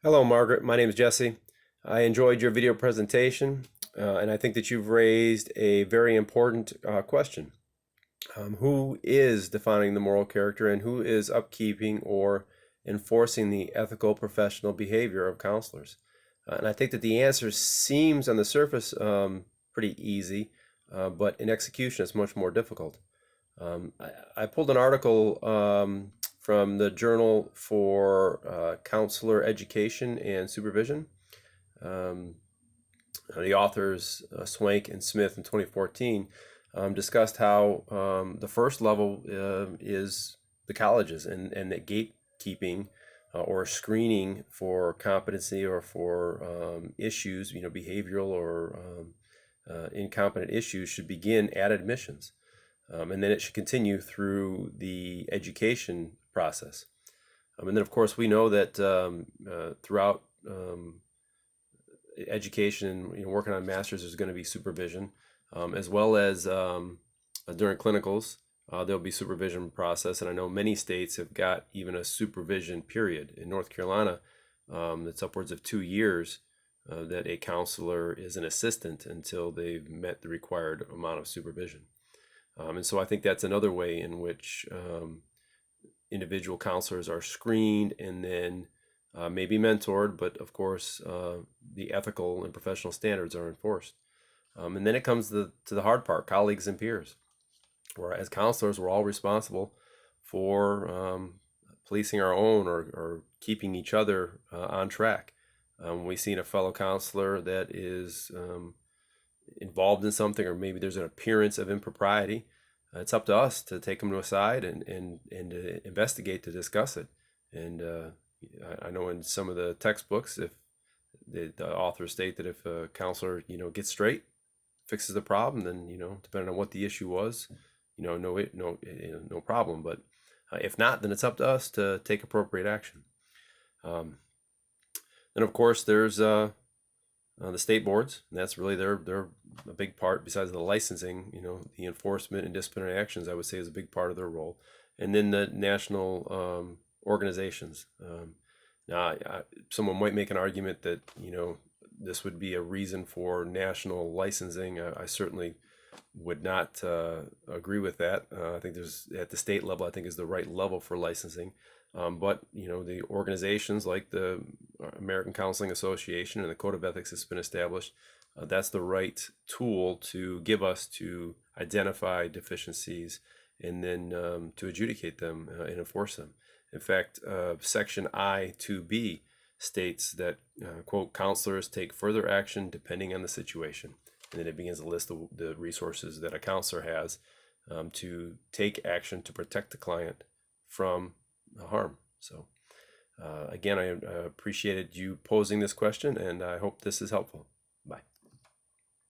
Hello, Margaret. My name is Jesse. I enjoyed your video presentation, and I think that you've raised a very important question. Who is defining the moral character, and who is upkeeping or enforcing the ethical professional behavior of counselors? And I think that the answer seems on the surface pretty easy, but in execution it's much more difficult. I pulled an article from the Journal for Counselor Education and Supervision. Um, the authors, Swank and Smith, in 2014, discussed how the first level is the colleges, and that gatekeeping or screening for competency or for issues, behavioral or incompetent issues, should begin at admissions. And then it should continue through the education process. And then, of course, we know that throughout education, working on masters, there's going to be supervision, as well as during clinicals, there'll be supervision process. And I know many states have got even a supervision period. In North Carolina, it's upwards of 2 years that a counselor is an assistant until they've met the required amount of supervision. And so I think that's another way in which individual counselors are screened and then maybe mentored, but of course the ethical and professional standards are enforced. And then it comes to the hard part, colleagues and peers, where as counselors we're all responsible for policing our own or keeping each other on track. We see a fellow counselor that is involved in something, or maybe there's an appearance of impropriety, it's up to us to take them to a side and to investigate, to discuss it. And I know in some of the textbooks, if the authors state that if a counselor gets straight, fixes the problem, then depending on what the issue was, no problem. But if not, then it's up to us to take appropriate action. Then of course there's the state boards, and that's really they're a big part. Besides the licensing, the enforcement and disciplinary actions, I would say, is a big part of their role. And then the national organizations. Now, someone might make an argument that this would be a reason for national licensing. I certainly would not agree with that. I think there's, at the state level, I think is the right level for licensing. But the organizations like the American Counseling Association and the Code of Ethics has been established. That's the right tool to give us to identify deficiencies and then to adjudicate them and enforce them. In fact, Section I-2B states that, quote, counselors take further action depending on the situation. And then it begins to list the resources that a counselor has to take action to protect the client from harm. So again, I appreciated you posing this question, and I hope this is helpful. Bye.